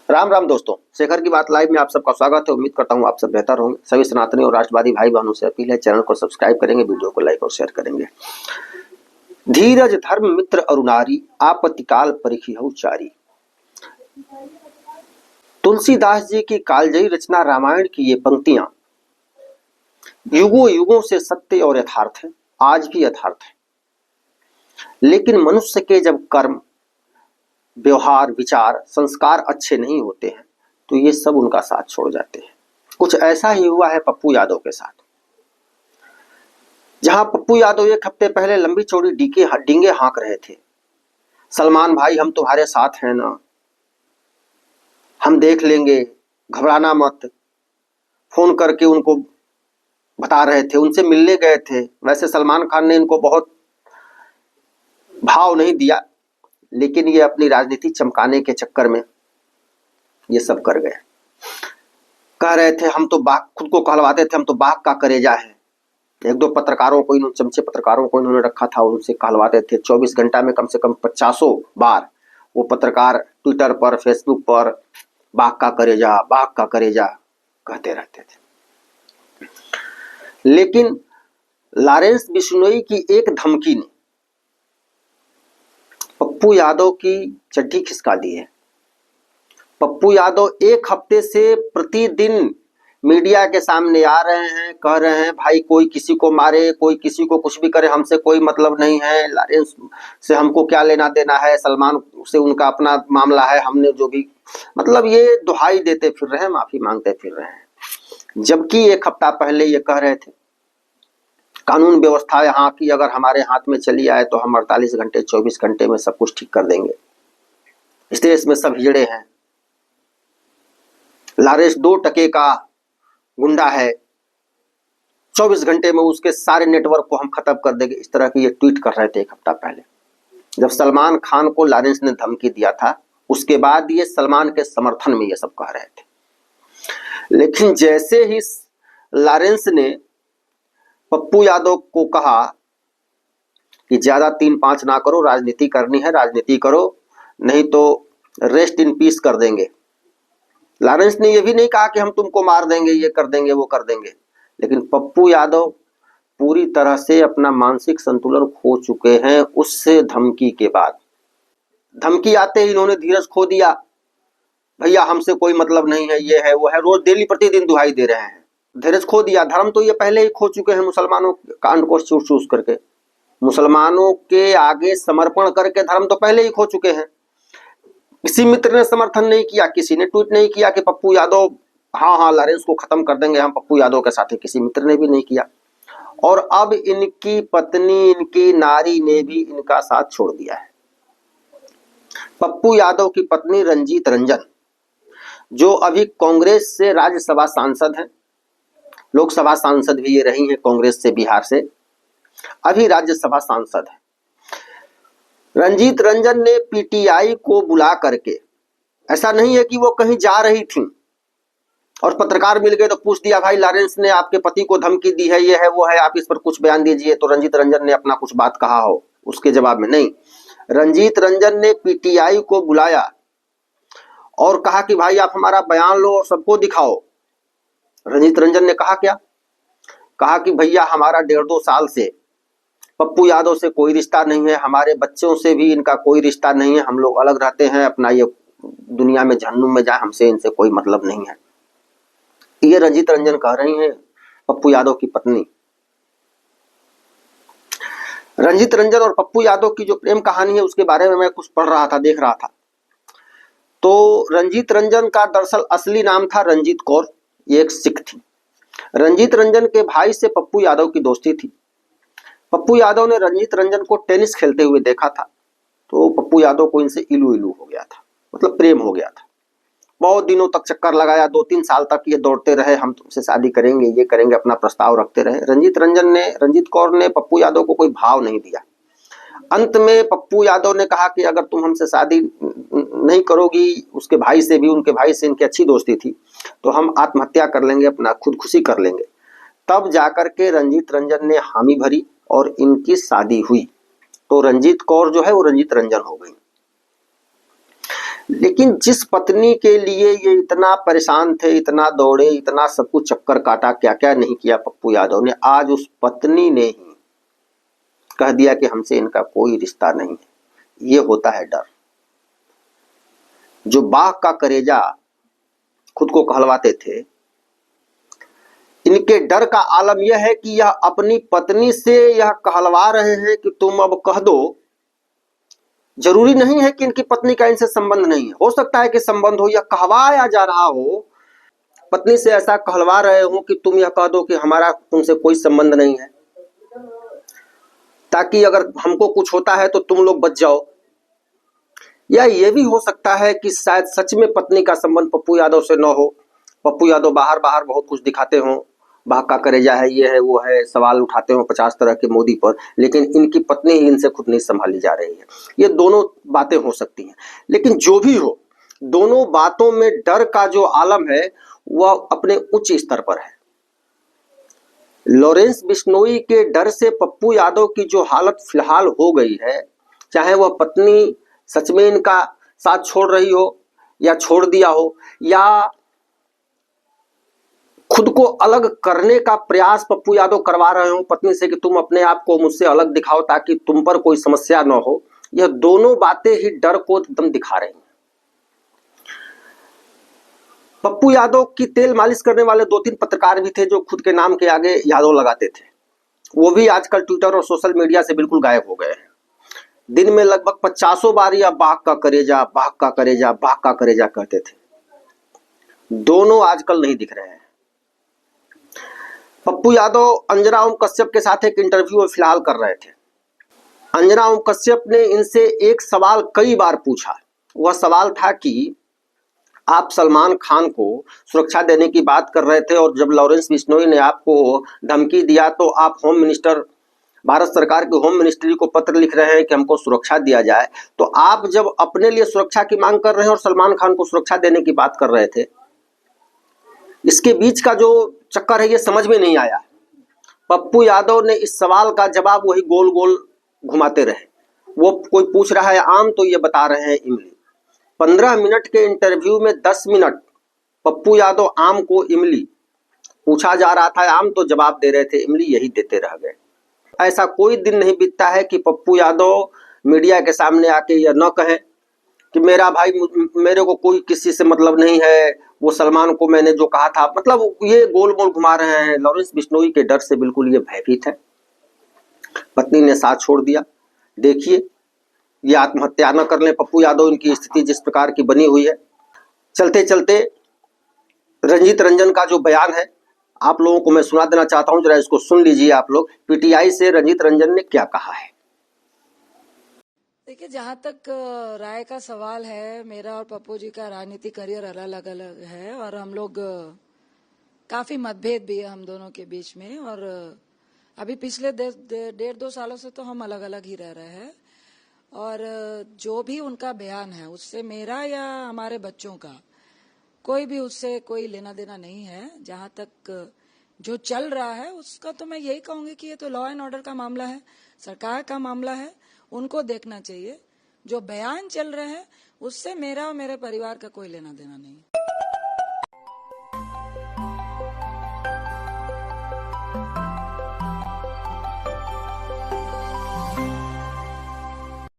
राम राम दोस्तों, शेखर की बात लाइव में आप सबका स्वागत है। उम्मीद करता हूँ आप सब बेहतर होंगे। सभी सनातनी और राष्ट्रवादी भाई बहनों से अपील है, चैनल को सब्सक्राइब करेंगे, वीडियो को लाइक और शेयर करेंगे। धीरज धर्म मित्र अरुणारी, आपत्ति काल परिखिहउ चारी। तुलसीदास जी की कालजयी रचना रामायण की ये पंक्तियां युगों युगों से सत्य और यथार्थ है, आज भी यथार्थ है। लेकिन मनुष्य के जब कर्म, व्यवहार, विचार, संस्कार अच्छे नहीं होते हैं तो ये सब उनका साथ छोड़ जाते हैं। कुछ ऐसा ही हुआ है पप्पू यादव के साथ। जहां पप्पू यादव एक हफ्ते पहले लंबी चौड़ी डींगे हाँक रहे थे, सलमान भाई हम तुम्हारे साथ हैं ना, हम देख लेंगे, घबराना मत, फोन करके उनको बता रहे थे, उनसे मिलने गए थे। वैसे सलमान खान ने इनको बहुत भाव नहीं दिया, लेकिन ये अपनी राजनीति चमकाने के चक्कर में ये सब कर गए। कह रहे थे हम तो बाघ, खुद को कहलवाते थे हम तो बाघ का कलेजा है। एक दो पत्रकारों को, इन्होंने चमचे पत्रकारों को इन्होंने रखा था, उनसे कहलवाते थे। 24 घंटा में कम से कम 50 बार वो पत्रकार ट्विटर पर, फेसबुक पर बाघ का कलेजा, बाघ का कलेजा कहते रहते थे। लेकिन लॉरेंस बिश्नोई की एक धमकी ने पप्पू यादव की चड्डी खिसका दी है। पप्पू यादव एक हफ्ते से प्रतिदिन मीडिया के सामने आ रहे हैं, कह रहे हैं भाई कोई किसी को मारे, कोई किसी को कुछ भी करे, हमसे कोई मतलब नहीं है, लॉरेंस से हमको क्या लेना देना है, सलमान से उनका अपना मामला है, हमने जो भी, मतलब ये दुहाई देते फिर रहे हैं, माफी मांगते फिर रहे हैं। जबकि एक हफ्ता पहले ये कह रहे थे कानून व्यवस्था यहाँ की अगर हमारे हाथ में चली आए तो हम 48 घंटे 24 घंटे में सब कुछ ठीक कर देंगे। इस देश में सब हिजड़े हैं, लॉरेंस 2 टके का गुंडा है, 24 घंटे में उसके सारे नेटवर्क को हम खत्म कर देंगे। इस तरह की ये ट्वीट कर रहे थे एक हफ्ता पहले, जब सलमान खान को लॉरेंस ने धमकी दिया था। उसके बाद ये सलमान के समर्थन में ये सब कह रहे थे। लेकिन जैसे ही लॉरेंस ने पप्पू यादव को कहा कि ज्यादा 3-5 ना करो, राजनीति करनी है राजनीति करो, नहीं तो रेस्ट इन पीस कर देंगे। लॉरेंस ने यह भी नहीं कहा कि हम तुमको मार देंगे, ये कर देंगे, वो कर देंगे। लेकिन पप्पू यादव पूरी तरह से अपना मानसिक संतुलन खो चुके हैं उससे धमकी के बाद। धमकी आते ही इन्होंने धीरज खो दिया, भैया हमसे कोई मतलब नहीं है, ये है वो है, रोज डेली प्रतिदिन दुहाई दे रहे हैं। धीरज खो दिया। धर्म तो ये पहले ही खो चुके हैं, मुसलमानों कांड को चूस चूस करके, मुसलमानों के आगे समर्पण करके धर्म तो पहले ही खो चुके हैं। किसी मित्र ने समर्थन नहीं किया, किसी ने ट्वीट नहीं किया कि पप्पू यादव हाँ लॉरेंस को खत्म कर देंगे, हम पप्पू यादव के साथ हैं, किसी मित्र ने भी नहीं किया। और अब इनकी पत्नी, इनकी नारी ने भी इनका साथ छोड़ दिया है। पप्पू यादव की पत्नी रंजीत रंजन, जो अभी कांग्रेस से राज्यसभा सांसद हैं, लोकसभा सांसद भी ये रही हैं कांग्रेस से, बिहार से, अभी राज्यसभा सांसद है। रंजीत रंजन ने पीटीआई को बुला करके, ऐसा नहीं है कि वो कहीं जा रही थी और पत्रकार मिल गए तो पूछ दिया भाई लॉरेंस ने आपके पति को धमकी दी है, ये है वो है, आप इस पर कुछ बयान दीजिए, तो रंजीत रंजन ने अपना कुछ बात कहा हो उसके जवाब में। नहीं, रंजीत रंजन ने पीटीआई को बुलाया और कहा कि भाई आप हमारा बयान लो और सबको दिखाओ। रंजीत रंजन ने कहा क्या? कहा कि भैया हमारा 1.5-2 साल से पप्पू यादव से कोई रिश्ता नहीं है, हमारे बच्चों से भी इनका कोई रिश्ता नहीं है, हम लोग अलग रहते हैं, अपना ये दुनिया में जहन्नुम में जाए, हमसे इनसे कोई मतलब नहीं है। ये रंजीत रंजन कह रही हैं, पप्पू यादव की पत्नी। रंजीत रंजन और पप्पू यादव की जो प्रेम कहानी है उसके बारे में मैं कुछ पढ़ रहा था, देख रहा था। तो रंजीत रंजन का दरअसल असली नाम था रंजीत कौर, ये एक सिख थी। रंजीत रंजन के भाई से पप्पू यादव की दोस्ती थी। पप्पू यादव ने रंजीत रंजन को टेनिस खेलते हुए देखा था, तो पप्पू यादव को इनसे इलू इलू हो गया था, मतलब प्रेम हो गया था। बहुत दिनों तक चक्कर लगाया, 2-3 साल तक ये दौड़ते रहे, हम तुमसे शादी करेंगे, ये करेंगे, अपना प्रस्ताव रखते रहे। रंजीत कौर ने पप्पू यादव को कोई भाव नहीं दिया। अंत में पप्पू यादव ने कहा कि अगर तुम हमसे शादी नहीं करोगी, उसके भाई से भी, उनके भाई से इनकी अच्छी दोस्ती थी, तो हम आत्महत्या कर लेंगे, अपना खुदकुशी कर लेंगे। तब जाकर के रंजीत रंजन ने हामी भरी और इनकी शादी हुई। तो रंजीत कौर जो है वो रंजीत रंजन हो गई। लेकिन जिस पत्नी के लिए ये इतना परेशान थे, इतना दौड़े, इतना सब कुछ चक्कर काटा, क्या क्या नहीं किया पप्पू यादव ने, आज उस पत्नी ने ही कह दिया कि हमसे इनका कोई रिश्ता नहीं है। ये होता है डर। जो बाघ का कलेजा खुद को कहलवाते थे, इनके डर का आलम यह है कि यह अपनी पत्नी से यह कहलवा रहे हैं कि तुम अब कह दो। जरूरी नहीं है कि इनकी पत्नी का इनसे संबंध नहीं है, हो सकता है कि संबंध हो या कहवाया जा रहा हो, पत्नी से ऐसा कहलवा रहे हो कि तुम यह कह दो कि हमारा तुमसे कोई संबंध नहीं है, ताकि अगर हमको कुछ होता है तो तुम लोग बच जाओ। या ये भी हो सकता है कि शायद सच में पत्नी का संबंध पप्पू यादव से न हो, पप्पू यादव बाहर बाहर बहुत कुछ दिखाते हों, बाघ का कलेजा है, ये है, वो है, सवाल उठाते हो 50 तरह के मोदी पर, लेकिन इनकी पत्नी ही इनसे खुद नहीं संभाली जा रही है। ये दोनों बातें हो सकती हैं, लेकिन जो भी हो, दोनों बातों में डर का जो आलम है वह अपने उच्च स्तर पर है। लॉरेंस बिश्नोई के डर से पप्पू यादव की जो हालत फिलहाल हो गई है, चाहे वह पत्नी सच में इनका साथ छोड़ रही हो या छोड़ दिया हो, या खुद को अलग करने का प्रयास पप्पू यादव करवा रहे हो पत्नी से कि तुम अपने आप को मुझसे अलग दिखाओ ताकि तुम पर कोई समस्या न हो, यह दोनों बातें ही डर को एकदम दिखा रही हैं। पप्पू यादव की तेल मालिश करने वाले 2-3 पत्रकार भी थे जो खुद के नाम के आगे यादव लगाते थे, वो भी आजकल ट्विटर और सोशल मीडिया से बिल्कुल गायब हो गए हैं। दिन में लगभग 50 बार या बाघ का कलेजा, बाघ का कलेजा, बाघ का कलेजा कहते थे। दोनों आजकल नहीं दिख रहे हैं। पप्पू यादव अंजना ओम कश्यप के साथ एक इंटरव्यू फिलहाल कर रहे थे। अंजना ओम कश्यप ने इनसे एक सवाल कई बार पूछा। वह सवाल था कि आप सलमान खान को सुरक्षा देने की बात कर रहे थे और जब लॉरेंस बिश्नोई ने आपको धमकी दिया तो आप होम मिनिस्टर, भारत सरकार के होम मिनिस्ट्री को पत्र लिख रहे हैं कि हमको सुरक्षा दिया जाए, तो आप जब अपने लिए सुरक्षा की मांग कर रहे हैं और सलमान खान को सुरक्षा देने की बात कर रहे थे, इसके बीच का जो चक्कर है ये समझ में नहीं आया। पप्पू यादव ने इस सवाल का जवाब वही गोल गोल घुमाते रहे। वो कोई पूछ रहा है आम तो ये बता रहे हैं इमली। 15 मिनट के इंटरव्यू में 10 मिनट पप्पू यादव आम को इमली, पूछा जा रहा था आम तो जवाब दे रहे थे इमली, यही देते रह गए। ऐसा कोई दिन नहीं बीतता है कि पप्पू यादव मीडिया के सामने आके यह न कहें कि मेरा भाई, मेरे को कोई किसी से मतलब नहीं है, वो सलमान को मैंने जो कहा था, मतलब ये गोल मोल घुमा रहे हैं। लॉरेंस बिश्नोई के डर से बिल्कुल ये भयभीत है। पत्नी ने साथ छोड़ दिया, देखिए ये आत्महत्या न कर ले पप्पू यादव, इनकी स्थिति जिस प्रकार की बनी हुई है। चलते चलते रंजीत रंजन का जो बयान है आप लोगों को मैं सुना देना चाहता हूं, जरा इसको सुन लीजिए आप लोग। पीटीआई से रंजीत रंजन ने क्या कहा है। देखिए, जहाँ तक राय का सवाल है, मेरा और पप्पू जी का राजनीतिक करियर अलग अलग है और हम लोग काफी मतभेद भी है हम दोनों के बीच में, और अभी पिछले 1.5-2 सालों से तो हम अलग अलग ही रह रहे हैं। और जो भी उनका बयान है उससे मेरा या हमारे बच्चों का कोई भी उससे कोई लेना देना नहीं है। जहाँ तक जो चल रहा है उसका तो मैं यही कहूंगी कि ये तो लॉ एंड ऑर्डर का मामला है, सरकार का मामला है, उनको देखना चाहिए। जो बयान चल रहे हैं उससे मेरा और मेरे परिवार का कोई लेना देना नहीं।